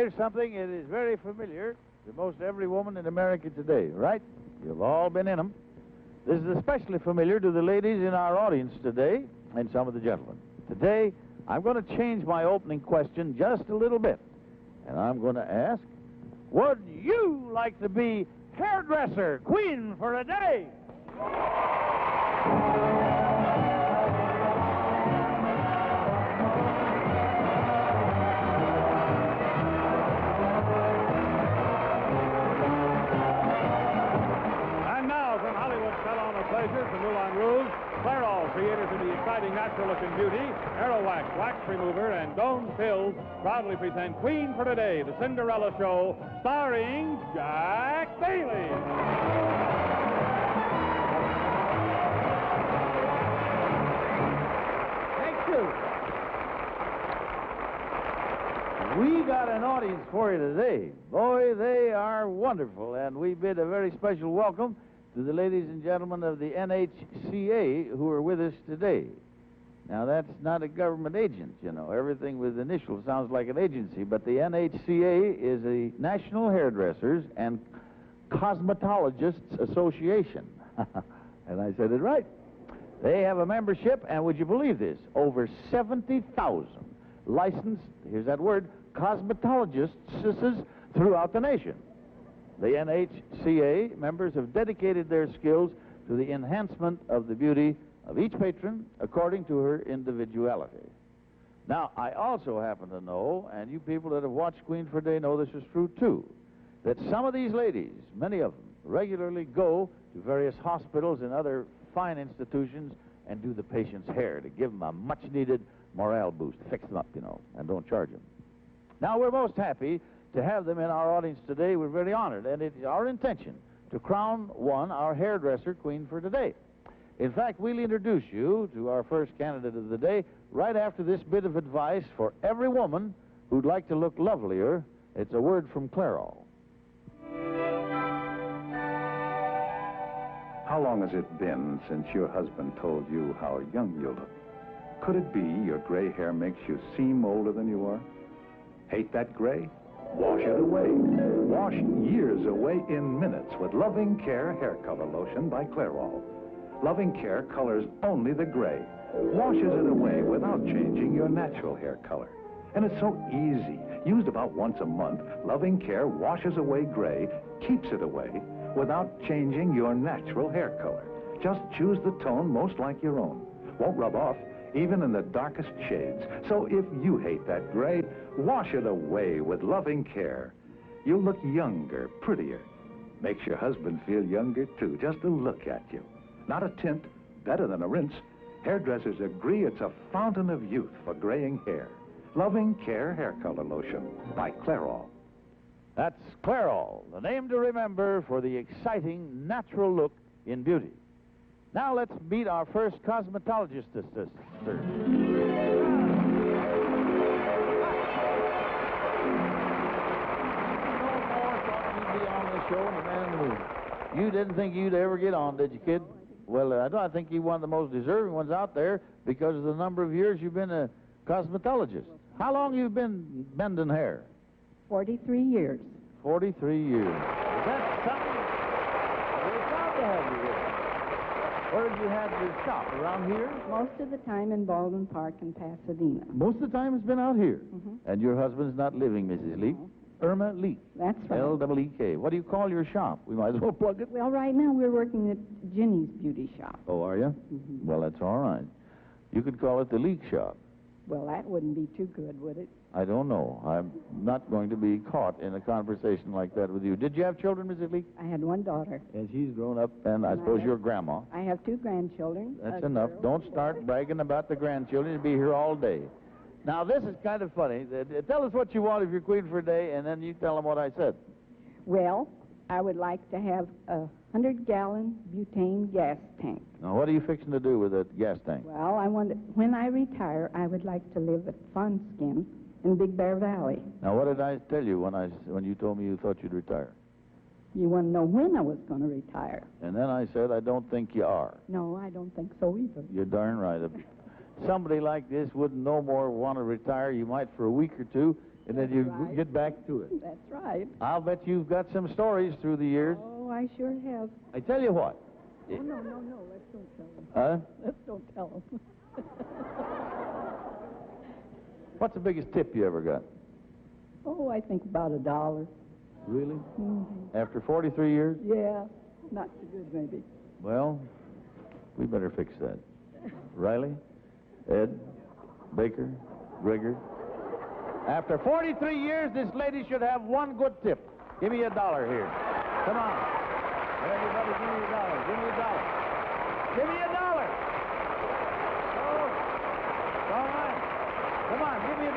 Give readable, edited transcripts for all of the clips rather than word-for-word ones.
here's something that is very familiar to most every woman in America today, right? You've all been in them. This is especially familiar to the ladies in our audience today and some of the gentlemen. Today, I'm going to change my opening question just a little bit. And I'm going to ask, would you like to be hairdresser queen for a day? Pleasure from Moulin Rouge, Clairol, creators of the exciting natural-looking beauty, Aero Wax, Wax Remover, and Doan Pills proudly present Queen for Today, the Cinderella Show, starring Jack Bailey. Thank you. We got an audience for you today. Boy, they are wonderful, and we bid a very special welcome to the ladies and gentlemen of the NHCA who are with us today. Now, that's not a government agent, you know. Everything with initials sounds like an agency, but the NHCA is a National Hairdressers and Cosmetologists Association. And I said it right. They have a membership, and would you believe this, over 70,000 licensed, here's that word, cosmetologists throughout the nation. The NHCA members have dedicated their skills to the enhancement of the beauty of each patron according to her individuality. Now, I also happen to know, and you people that have watched Queen for a Day know this is true too, that some of these ladies, many of them, regularly go to various hospitals and other fine institutions and do the patient's hair to give them a much-needed morale boost, fix them up, you know, and don't charge them. Now, we're most happy to have them in our audience today. We're very honored, and it's our intention to crown one, our hairdresser queen for today. In fact, we'll introduce you to our first candidate of the day right after this bit of advice for every woman who'd like to look lovelier. It's a word from Clairol. How long has it been since your husband told you how young you look? Could it be your gray hair makes you seem older than you are? Hate that gray? Wash it away. Wash years away in minutes with Loving Care Hair Color Lotion by Clairol. Loving Care colors only the gray, washes it away without changing your natural hair color. And it's so easy. Used about once a month, Loving Care washes away gray, keeps it away, without changing your natural hair color. Just choose the tone most like your own. Won't rub off, even in the darkest shades. So if you hate that gray, wash it away with Loving Care. You'll look younger, prettier. Makes your husband feel younger, too, just to look at you. Not a tint, better than a rinse. Hairdressers agree it's a fountain of youth for graying hair. Loving Care Hair Color Lotion by Clairol. That's Clairol, the name to remember for the exciting natural look in beauty. Now let's meet our first cosmetologist. You didn't think you'd ever get on, did you, kid? Well, I think you're one of the most deserving ones out there because of the number of years you've been a cosmetologist. How long you been bending hair? 43 years. 43 years. Is that something? We're proud to have you here. Where did you have your shop? Around here? Most of the time in Baldwin Park in Pasadena. Most of the time it's been out here. Mm-hmm. And your husband's not living, Mrs. Leek? No. Irma Leek. That's right. L-E-E-K. What do you call your shop? We might as well plug it. Well, right now we're working at Ginny's Beauty Shop. Oh, are you? Mm-hmm. Well, that's all right. You could call it the Leek Shop. Well, that wouldn't be too good, would it? I don't know. I'm not going to be caught in a conversation like that with you. Did you have children, Mrs. Leek? I had one daughter. And she's grown up, and I suppose you're grandma. I have two grandchildren. That's enough. Don't start bragging about the grandchildren. You'll be here all day. Now, this is kind of funny. Tell us what you want if you're queen for a day, and then you tell them what I said. Well, I would like to have a 100-gallon butane gas tank. Now, what are you fixing to do with that gas tank? Well, when I retire, I would like to live at Fonskin in Big Bear Valley. Now, what did I tell you when you told me you thought you'd retire? You want to know when I was going to retire. And then I said, I don't think you are. No, I don't think so either. You're darn right. Somebody like this wouldn't no more want to retire. You might for a week or two, And then you get back to it. That's right. I'll bet you've got some stories through the years. Oh, I sure have. I tell you what. Oh, no. Let's don't tell them. Huh? Let's don't tell them. What's the biggest tip you ever got? Oh, I think about $1. Really? Mm-hmm. After 43 years? Yeah. Not so good, maybe. Well, we better fix that. Riley, Ed, Baker, Gregor. After 43 years, this lady should have one good tip. Give me $1 here. Come on. Everybody, give me $1. Give me $1. Give me $1. Oh, all right. Come on, give me $1.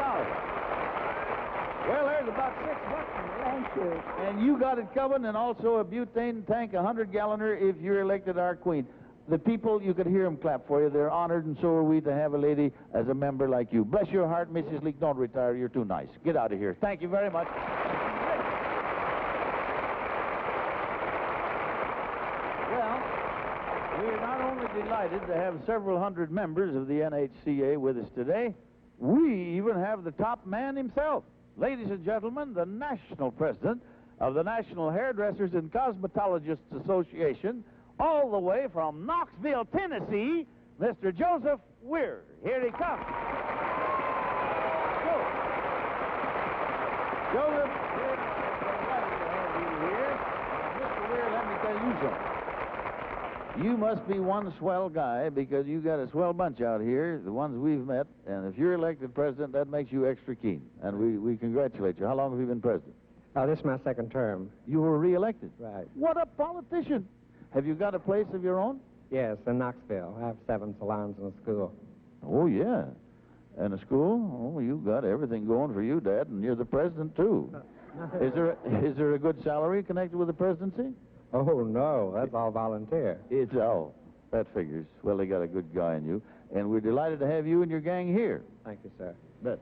Well, there's about $6 in there. Thank you. And you got it covered, and also a butane tank, 100-galloner, if you're elected our queen. The people, you could hear them clap for you. They're honored, and so are we, to have a lady as a member like you. Bless your heart, Mrs. Leake. Don't retire. You're too nice. Get out of here. Thank you very much. Well, we're not only delighted to have several hundred members of the NHCA with us today, we even have the top man himself. Ladies and gentlemen, the national president of the National Hairdressers and Cosmetologists Association, all the way from Knoxville, Tennessee, Mr. Joseph Weir. Here he comes. Joseph, we're delighted to have you here. Mr. Weir, let me tell you something. You must be one swell guy, because you got a swell bunch out here, the ones we've met, and if you're elected president, that makes you extra keen, and we congratulate you. How long have you been president? This is my second term. You were reelected? Right. What a politician. Have you got a place of your own? Yes, in Knoxville. I have 7 salons and a school. Oh, yeah. And a school? Oh, you got everything going for you, Dad, and you're the president, too. Is there a good salary connected with the presidency? Oh, no, that's all volunteer. It's all. That figures. Well, they got a good guy in you. And we're delighted to have you and your gang here. Thank you, sir. Bet.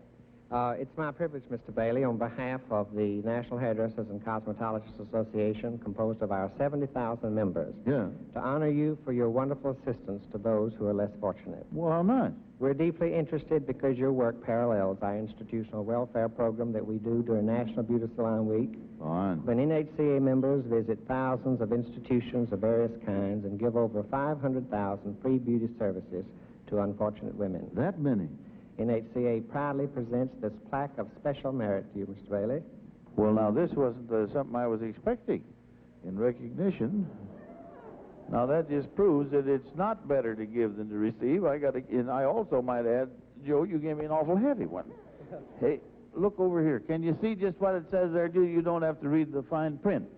It's my privilege, Mr. Bailey, on behalf of the National Hairdressers and Cosmetologists Association, composed of our 70,000 members, Yeah. to honor you for your wonderful assistance to those who are less fortunate. Well, how nice. We're deeply interested because your work parallels our institutional welfare program that we do during National Beauty Salon Week, Fine. when NHCA members visit thousands of institutions of various kinds and give over 500,000 free beauty services to unfortunate women. That many? NHCA proudly presents this plaque of special merit to you, Mr. Bailey. Well, now, this wasn't something I was expecting in recognition. Now, that just proves that it's not better to give than to receive. And I also might add, Joe, you gave me an awful heavy one. Hey, look over here. Can you see just what it says there? You don't have to read the fine print.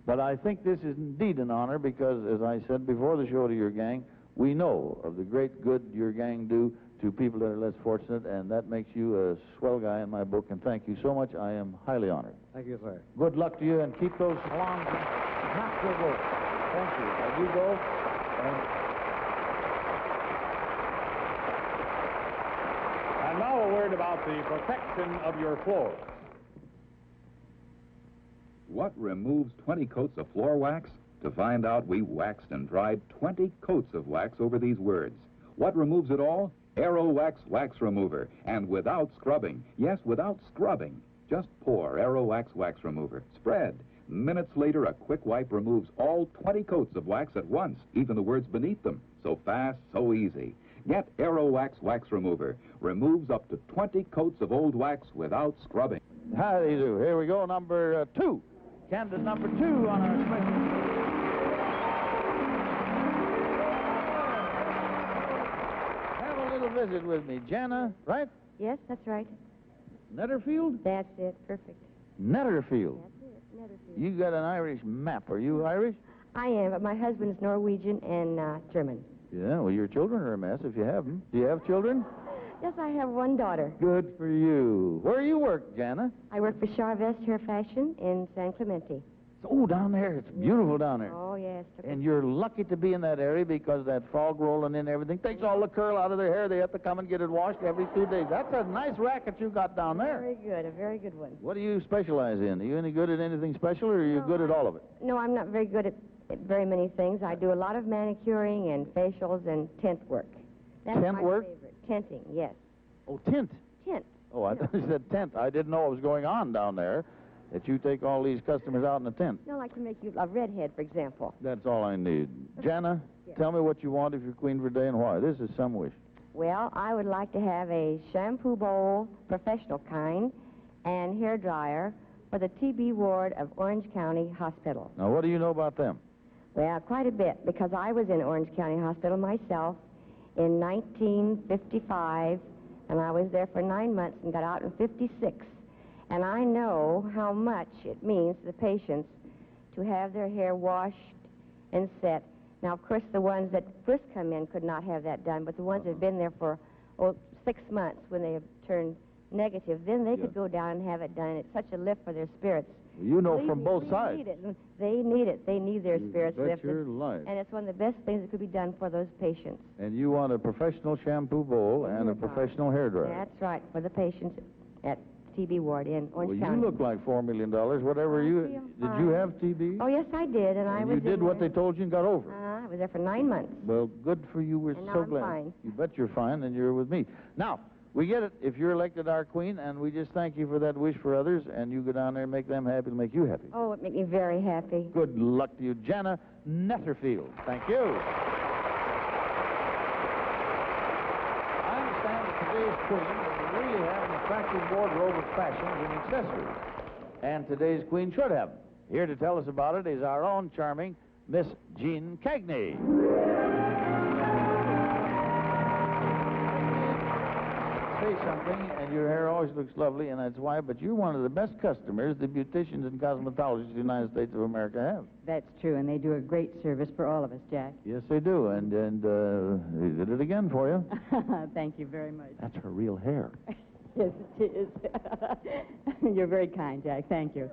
But I think this is indeed an honor because, as I said before the show to your gang, we know of the great good your gang do to people that are less fortunate, and that makes you a swell guy in my book, and thank you so much. I am highly honored. Thank you, sir. Good luck to you, and keep those salons not so good. Thank you. Now you go. And now a word about the protection of your floor. What removes 20 coats of floor wax? To find out, we waxed and dried 20 coats of wax over these words. What removes it all? Aero Wax Wax Remover, and without scrubbing. Yes, without scrubbing. Just pour Aero Wax Wax Remover. Spread. Minutes later, a quick wipe removes all 20 coats of wax at once, even the words beneath them. So fast, so easy. Get Aero Wax Wax Remover. Removes up to 20 coats of old wax without scrubbing. How do you do? Here we go, number 2. Candidate number 2 on our special. Visit with me. Jana, right? Yes, that's right. Netterfield? That's it. Perfect. Netterfield. That's it. Netherfield. You got an Irish map. Are you Irish? I am, but my husband's Norwegian and German. Yeah, well, your children are a mess if you have them. Do you have children? Yes, I have one daughter. Good for you. Where do you work, Jana? I work for Charvest Hair Fashion in San Clemente. Oh, down there. It's beautiful down there. Oh, yes. And you're lucky to be in that area because that fog rolling in, everything takes all the curl out of their hair. They have to come and get it washed every 2 days. That's a nice racket you got down there. Very good. A very good one. What do you specialize in? Are you any good at anything special, or are you good at all of it? No, I'm not very good at very many things. I do a lot of manicuring and facials and tint work. That's Tint my work? favorite. Tinting, yes. Oh, tint. Tint. Oh, I thought you said tent. I didn't know what was going on down there, that you take all these customers out in a tent. No, like to make you a redhead, for example. That's all I need. Jana, tell me what you want if you're queen for a day and why. This is some wish. Well, I would like to have a shampoo bowl, professional kind, and hair dryer for the TB ward of Orange County Hospital. Now, what do you know about them? Well, quite a bit, because I was in Orange County Hospital myself in 1955, and I was there for 9 months and got out in 56. And I know how much it means to the patients to have their hair washed and set. Now, of course, the ones that first come in could not have that done, but the ones that have been there for 6 months when they have turned negative, then they could go down and have it done. It's such a lift for their spirits. You know from both sides. Need it. They need it. They need their spirits lifted. Your life. And it's one of the best things that could be done for those patients. And you want a professional shampoo bowl and a professional hair dryer. That's right, for the patients at TB ward in Orange Well, County. you look like $4 million. Whatever you... Did you have TB? Oh, yes, I did, and I was you did in what there. they told you and got over it. I was there for 9 months. Well, good for you. We're And now so I'm glad. fine. You bet you're fine, and you're with me. Now, we get it. If you're elected our queen, and we just thank you for that wish for others, and you go down there and make them happy, it'll make you happy. Oh, it made me very happy. Good luck to you. Jana Netherfield. Thank you. I understand that today's queen will really have an attractive wardrobe of fashions and accessories. And today's queen should have them. Here to tell us about it is our own charming Miss Jean Cagney. Say something, and your hair always looks lovely, and that's why, but you're one of the best customers the beauticians and cosmetologists of the United States of America have. That's true, and they do a great service for all of us, Jack. Yes, they do, and they did it again for you. Thank you very much. That's her real hair. Yes, it is. You're very kind, Jack. Thank you.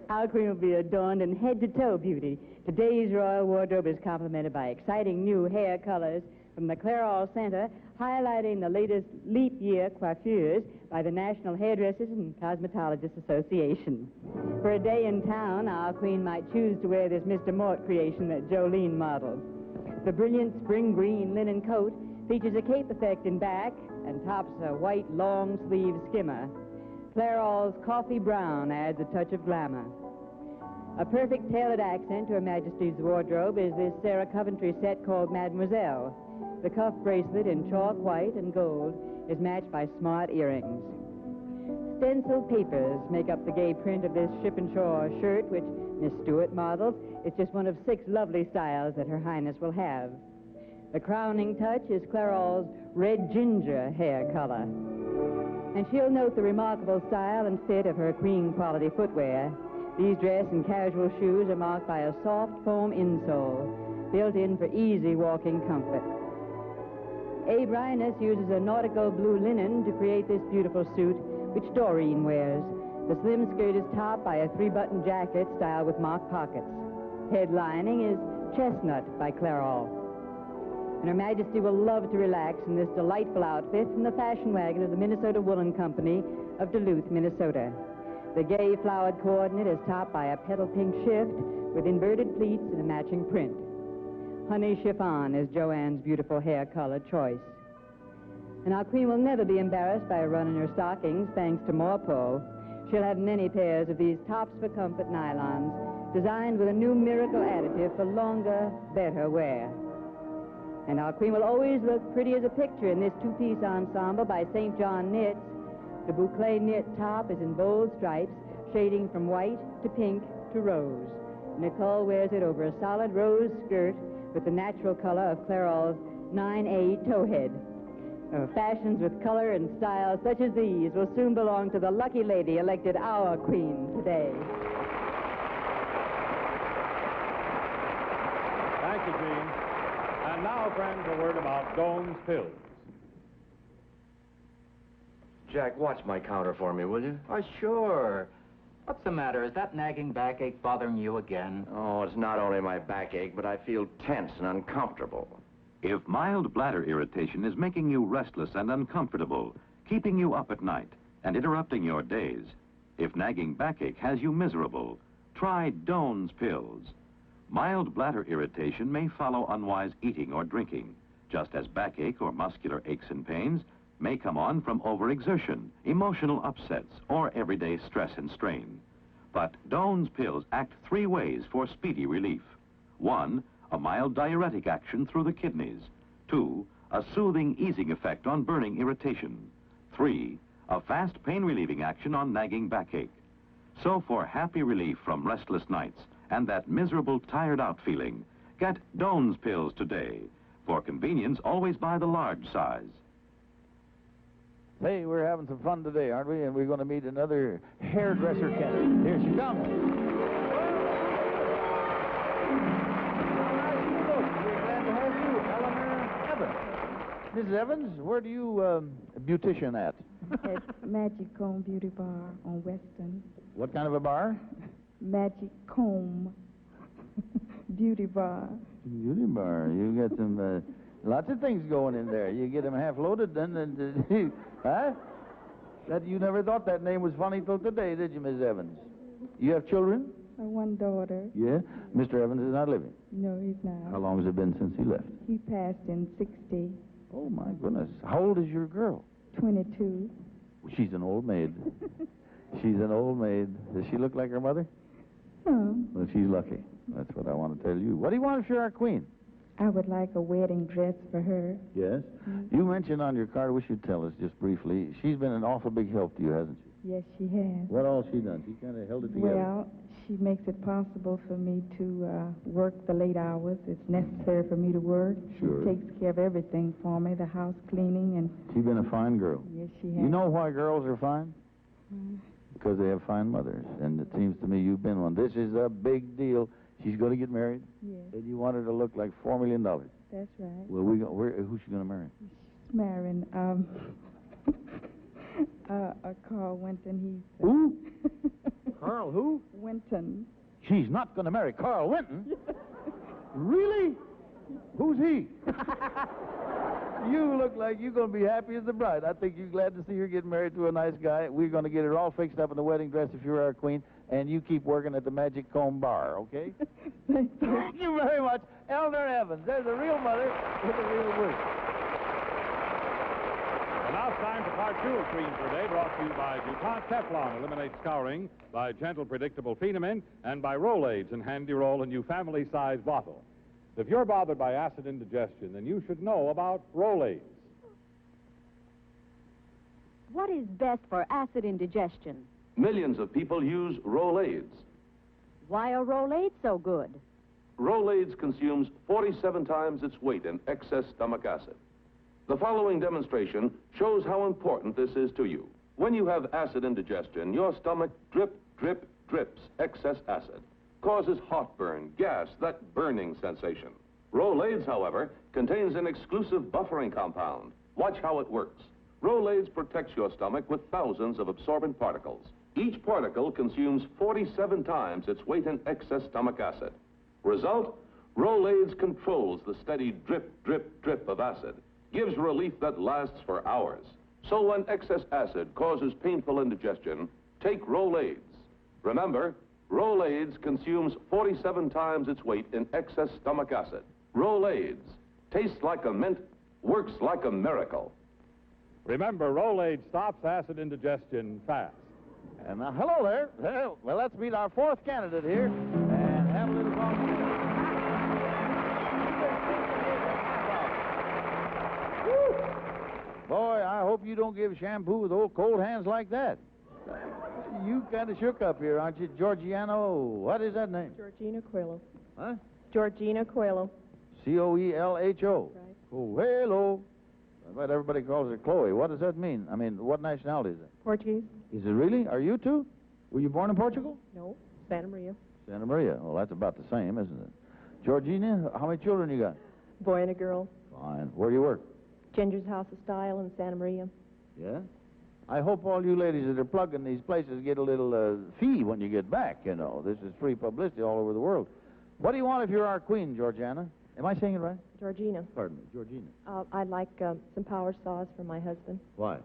Our queen will be adorned in head-to-toe beauty. Today's royal wardrobe is complemented by exciting new hair colors from the Clairol Center, highlighting the latest leap year coiffures by the National Hairdressers and Cosmetologists Association. For a day in town, our queen might choose to wear this Mr. Mort creation that Jolene modeled. The brilliant spring green linen coat features a cape effect in back and tops a white long-sleeve skimmer. Clairol's coffee brown adds a touch of glamour. A perfect tailored accent to Her Majesty's wardrobe is this Sarah Coventry set called Mademoiselle. The cuff bracelet in chalk white and gold is matched by smart earrings. Stenciled papers make up the gay print of this Shippenshaw shirt, which Miss Stewart models. It's just one of 6 lovely styles that Her Highness will have. The crowning touch is Clairol's red ginger hair color. And she'll note the remarkable style and fit of her queen quality footwear. These dress and casual shoes are marked by a soft foam insole, built in for easy walking comfort. Abe Rhinus uses a nautical blue linen to create this beautiful suit, which Doreen wears. The slim skirt is topped by a 3-button jacket styled with mock pockets. Headlining is Chestnut by Clairol. And Her Majesty will love to relax in this delightful outfit from the fashion wagon of the Minnesota Woolen Company of Duluth, Minnesota. The gay flowered coordinate is topped by a petal pink shift with inverted pleats and a matching print. Honey chiffon is Joanne's beautiful hair color choice. And our queen will never be embarrassed by a run in her stockings, thanks to Morpole. She'll have many pairs of these tops for comfort nylons, designed with a new miracle additive for longer, better wear. And our queen will always look pretty as a picture in this 2-piece ensemble by St. John Knits. The boucle knit top is in bold stripes, shading from white to pink to rose. Nicole wears it over a solid rose skirt with the natural color of Clairol's 9A towhead. Fashions with color and style such as these will soon belong to the lucky lady elected our queen today. Thank you, Gene. And now, friends, a word about Doan's Pills. Jack, watch my counter for me, will you? Oh, sure. What's the matter? Is that nagging backache bothering you again? Oh, it's not only my backache, but I feel tense and uncomfortable. If mild bladder irritation is making you restless and uncomfortable, keeping you up at night, and interrupting your days, if nagging backache has you miserable, try Doan's Pills. Mild bladder irritation may follow unwise eating or drinking. just as backache or muscular aches and pains may come on from overexertion, emotional upsets, or everyday stress and strain. But Doan's pills act 3 ways for speedy relief. 1, a mild diuretic action through the kidneys. 2, a soothing, easing effect on burning irritation. 3, a fast pain-relieving action on nagging backache. So for happy relief from restless nights and that miserable, tired-out feeling, get Doan's pills today. For convenience, always buy the large size. Hey, we're having some fun today, aren't we? And we're going to meet another hairdresser candidate. Here she comes. We're glad to have you, Eleanor Evans. Mrs. Evans, where do you beautician at? At Magic Comb Beauty Bar on Western. What kind of a bar? Magic Comb Beauty Bar. Beauty bar. You got some lots of things going in there. You get them half loaded, then huh? That you never thought that name was funny till today, did you, Miss Evans? You have children? One daughter. Yeah. Mr. Evans is not living. No, he's not. How long has it been since he left? He passed in 60. Oh my goodness. How old is your girl? 22. She's an old maid. She's an old maid. Does she look like her mother? Oh. Well, she's lucky. That's what I want to tell you. What do you want if you're our queen? I would like a wedding dress for her. Yes? Mm-hmm. You mentioned on your card, I wish you'd tell us just briefly, she's been an awful big help to you, hasn't she? Yes, she has. What all she done? She kind of held it together. Well, she makes it possible for me to work the late hours. It's necessary for me to work. Sure. She takes care of everything for me, the house cleaning and... She's been a fine girl. Yes, she has. You know why girls are fine? Because they have fine mothers. And it seems to me you've been one. This is a big deal. She's going to get married? Yes. And you want her to look like $4 million. That's right. Well, who's she going to marry? She's marrying, Carl Winton. He's... Who? Carl who? Winton. She's not going to marry Carl Winton? Really? Who's he? You look like you're going to be happy as a bride. I think you're glad to see her get married to a nice guy. We're going to get her all fixed up in the wedding dress if you're our queen, and you keep working at the Magic Comb Bar, okay? Thank you. Thank you very much. Eleanor Evans. There's a real mother with a real work. And now it's time for part 2 of Queen for Today, brought to you by DuPont Teflon, eliminates scouring, by Gentle Predictable Phenomen, and by Rolaids and Handy Roll, a new family-size bottle. If you're bothered by acid indigestion, then you should know about Rolaids. What is best for acid indigestion? Millions of people use Rolaids. Why are Rolaids so good? Rolaids consumes 47 times its weight in excess stomach acid. The following demonstration shows how important this is to you. When you have acid indigestion, your stomach drips excess acid. Causes heartburn, gas, that burning sensation. Rolaids, however, contains an exclusive buffering compound. Watch how it works. Rolaids protects your stomach with thousands of absorbent particles. Each particle consumes 47 times its weight in excess stomach acid. Result, Rolaids controls the steady drip of acid, gives relief that lasts for hours. So when excess acid causes painful indigestion, take Rolaids. Remember, Rolaids consumes 47 times its weight in excess stomach acid. Rolaids tastes like a mint, works like a miracle. Remember, Rolaids stops acid indigestion fast. And now, hello there. Well, let's meet our 4th candidate here and have a little conversation. Boy, I hope you don't give shampoo with old cold hands like that. You kind of shook up here, aren't you? Georgiano, what is that name? Georgina Coelho. Huh? Georgina Coelho. Coelho. Right. Coelho. I bet everybody calls her Chloe. What does that mean? I mean, what nationality is that? Portuguese. Is it really? Are you too? Were you born in Portugal? No, Santa Maria. Santa Maria. Well, that's about the same, isn't it? Georgina, how many children you got? Boy and a girl. Fine. Where do you work? Ginger's House of Style in Santa Maria. Yeah? I hope all you ladies that are plugging these places get a little fee when you get back, you know. This is free publicity all over the world. What do you want if you're our queen, Georgiana? Am I saying it right? Georgina. Pardon me, Georgina. I'd like some power saws for my husband. Why?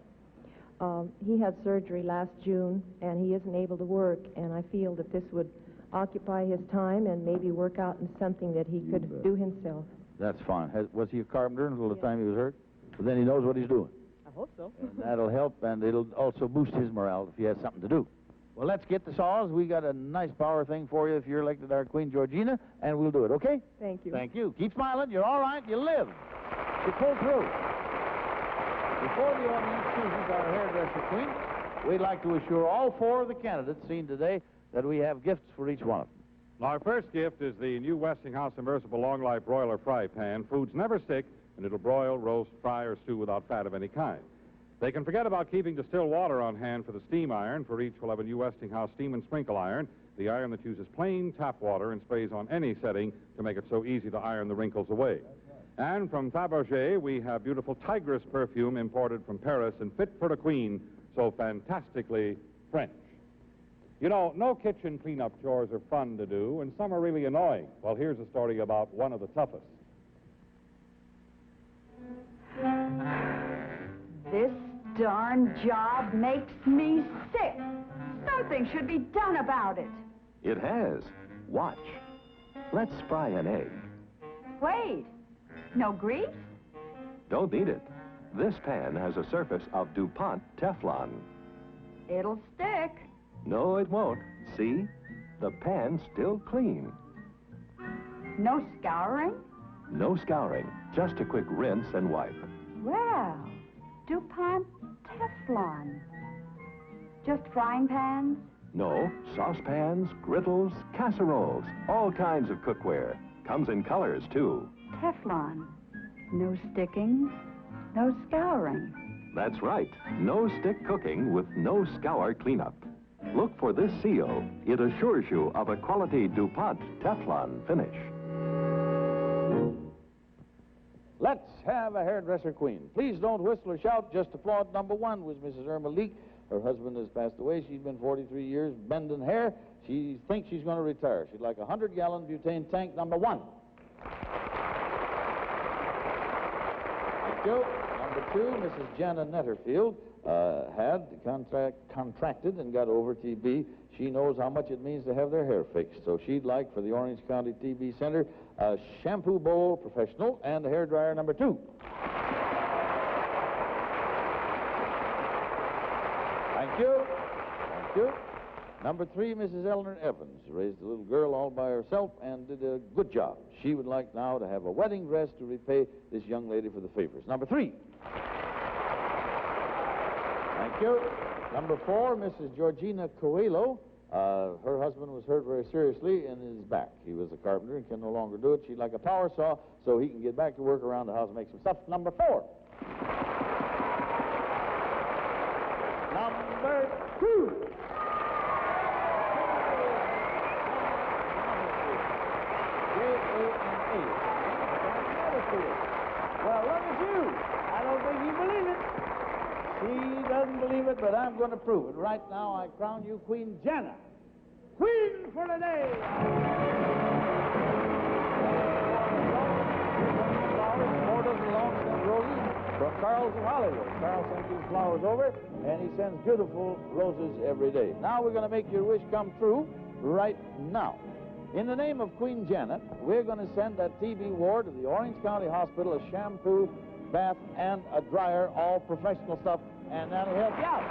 He had surgery last June, and he isn't able to work, and I feel that this would occupy his time and maybe work out in something that he could do himself. That's fine. Was he a carpenter until the time he was hurt? But then he knows what he's doing. I hope so. And that'll help, and it'll also boost his morale if he has something to do. Well, let's get the saws. We got a nice power thing for you if you're elected our Queen Georgina, and we'll do it, okay? Thank you. Thank you. Keep smiling. You're all right. You live. You pull through. Before the audience chooses our hairdresser queen, we'd like to assure all four of the candidates seen today that we have gifts for each one of them. Our first gift is the new Westinghouse Immersible Long Life Broiler Fry Pan. Foods never stick, and it'll broil, roast, fry, or stew without fat of any kind. They can forget about keeping distilled water on hand for the steam iron. For each will have a new Westinghouse Steam and Sprinkle Iron, the iron that uses plain tap water and sprays on any setting to make it so easy to iron the wrinkles away. And from Fabergé, we have beautiful Tigress perfume imported from Paris and fit for a queen, so fantastically French. You know, no kitchen cleanup chores are fun to do, and some are really annoying. Well, here's a story about one of the toughest. This darn job makes me sick. Something should be done about it. It has. Watch. Let's fry an egg. Wait, no grease? Don't need it. This pan has a surface of DuPont Teflon. It'll stick. No, it won't. See? The pan's still clean. No scouring? No scouring. Just a quick rinse and wipe. Well, DuPont Teflon. Just frying pans? No, saucepans, griddles, casseroles, all kinds of cookware. Comes in colors, too. Teflon. No sticking, no scouring. That's right. No stick cooking with no scour cleanup. Look for this seal. It assures you of a quality DuPont Teflon finish. Let's have a hairdresser queen. Please don't whistle or shout. Just applaud. Number one was Mrs. Irma Leake. Her husband has passed away. She's been 43 years bending hair. She thinks she's going to retire. She'd like a 100-gallon butane tank, number one. Thank you. Number two, Mrs. Jana Netterfield had contracted and got over TB. She knows how much it means to have their hair fixed. So she'd like, for the Orange County TB Center, a shampoo bowl professional and a hairdryer number two. Thank you. Thank you. Number three, Mrs. Eleanor Evans raised a little girl all by herself and did a good job. She would like now to have a wedding dress to repay this young lady for the favors. Number three. Thank you. Number four, Mrs. Georgina Coelho. Her husband was hurt very seriously in his back. He was a carpenter and can no longer do it. She'd like a power saw so he can get back to work around the house and make some stuff. Number four. Number two. J-A-N-A. Well, look at you. I don't think you believe it. She doesn't believe it, but I'm going to prove it. Right now, I crown you Queen Jana. Queen for the day! More dozen long-stemmed roses from Carl's in Hollywood. Carl sends these flowers over, and he sends beautiful roses every day. Now we're going to make your wish come true right now. In the name of Queen Jana, we're going to send that TB ward of the Orange County Hospital a shampoo, bath, and a dryer, all professional stuff, and that'll help you out.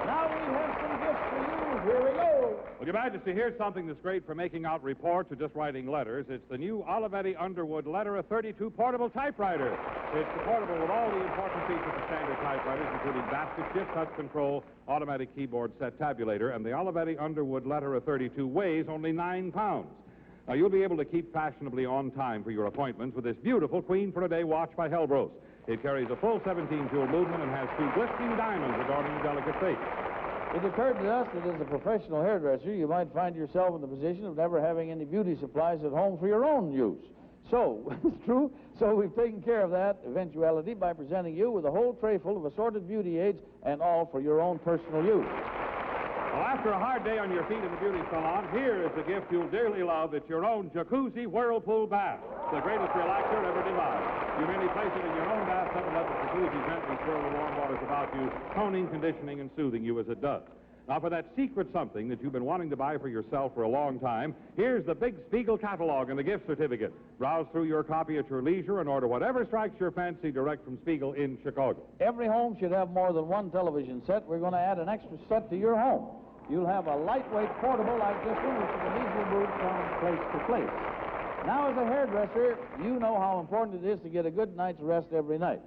Now we have some gifts for you. Here we go. Well, Your Majesty, here's something that's great for making out reports or just writing letters. It's the new Olivetti Underwood Letter 32 portable typewriter. It's portable with all the important features of standard typewriters, including basket shift, touch control, automatic keyboard set tabulator, and the Olivetti Underwood Letter 32 weighs only 9 pounds. Now, you'll be able to keep fashionably on time for your appointments with this beautiful Queen for a Day watch by Helbros. It carries a full 17-jewel movement and has 2 glistening diamonds adorning the delicate face. It occurred to us that as a professional hairdresser, you might find yourself in the position of never having any beauty supplies at home for your own use. So, it's true, so we've taken care of that eventuality by presenting you with a whole tray full of assorted beauty aids and all for your own personal use. Well, after a hard day on your feet in the beauty salon, here is the gift you'll dearly love. It's your own jacuzzi whirlpool bath, the greatest relaxer ever devised. You merely place it in your own bathtub and let the jacuzzi gently swirl the warm waters about you, toning, conditioning, and soothing you as it does. Now, for that secret something that you've been wanting to buy for yourself for a long time, here's the big Spiegel catalog and the gift certificate. Browse through your copy at your leisure and order whatever strikes your fancy direct from Spiegel in Chicago. Every home should have more than one television set. We're going to add an extra set to your home. You'll have a lightweight portable like this one, which you can easily move from place to place. Now, as a hairdresser, you know how important it is to get a good night's rest every night,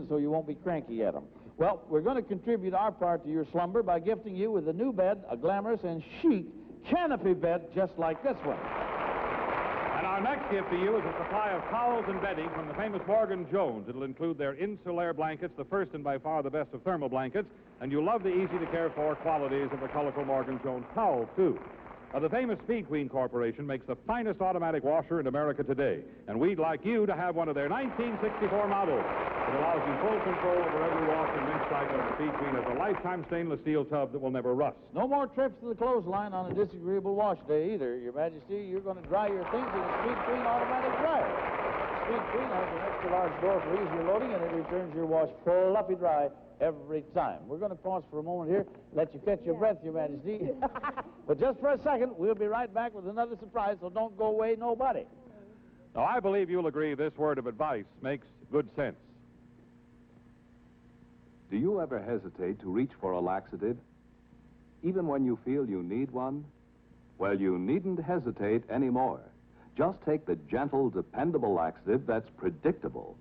so you won't be cranky at them. Well, we're going to contribute our part to your slumber by gifting you with a new bed, a glamorous and chic canopy bed just like this one. And our next gift to you is a supply of towels and bedding from the famous Morgan Jones. It'll include their Insulaire blankets, the first and by far the best of thermal blankets, and you'll love the easy-to-care-for qualities of the colorful Morgan Jones towels, too. The famous Speed Queen Corporation makes the finest automatic washer in America today, and we'd like you to have one of their 1964 models. It allows you full control over every wash and rinse cycle. The Speed Queen has a lifetime stainless steel tub that will never rust. No more trips to the clothesline on a disagreeable wash day either, Your Majesty. You're going to dry your things in a Speed Queen automatic dryer. The Speed Queen has an extra large door for easier loading, and it returns your wash fluffy dry every time. We're going to pause for a moment here, let you catch your breath, Your Majesty. But just for a second, we'll be right back with another surprise, so don't go away, nobody. Now, I believe you'll agree this word of advice makes good sense. Do you ever hesitate to reach for a laxative, even when you feel you need one? Well, you needn't hesitate anymore. Just take the gentle, dependable laxative that's predictable.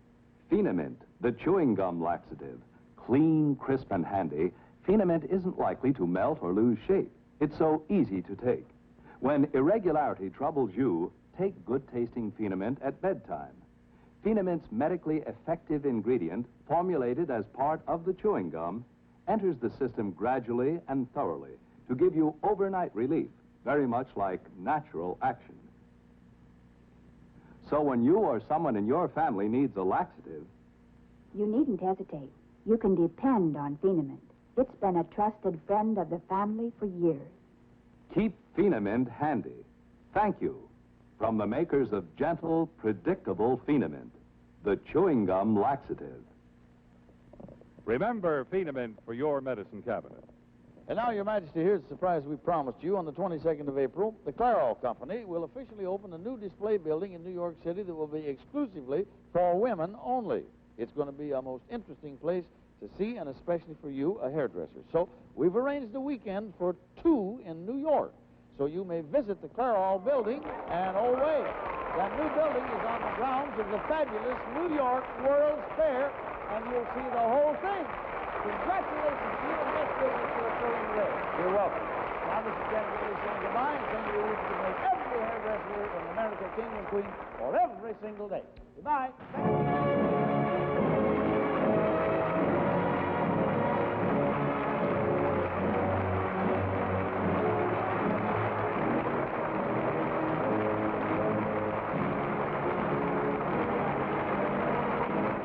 Phenamint, the chewing gum laxative. Clean, crisp, and handy, Phenamint isn't likely to melt or lose shape. It's so easy to take. When irregularity troubles you, take good-tasting Phenamint at bedtime. Phenamint's medically effective ingredient, formulated as part of the chewing gum, enters the system gradually and thoroughly to give you overnight relief, very much like natural action. So when you or someone in your family needs a laxative, you needn't hesitate. You can depend on Phenamint. It's been a trusted friend of the family for years. keep Phenamint handy. Thank you. From the makers of gentle, predictable Phenamint, the chewing gum laxative. Remember Phenamint for your medicine cabinet. And now, Your Majesty, here's the surprise we promised you. On the 22nd of April, the Clairol Company will officially open a new display building in New York City that will be exclusively for women only. It's going to be a most interesting place to see, and especially for you, a hairdresser. So we've arranged a weekend for 2 in New York. So you may visit the Clairol building, and oh wait, that new building is on the grounds of the fabulous New York World's Fair, and you'll see the whole thing. Congratulations to you, and let's give it to a thrilling day. You're welcome. Now, Mr. Kennedy is saying goodbye and saying you wish to make every hairdresser in America king and queen for every single day. Goodbye.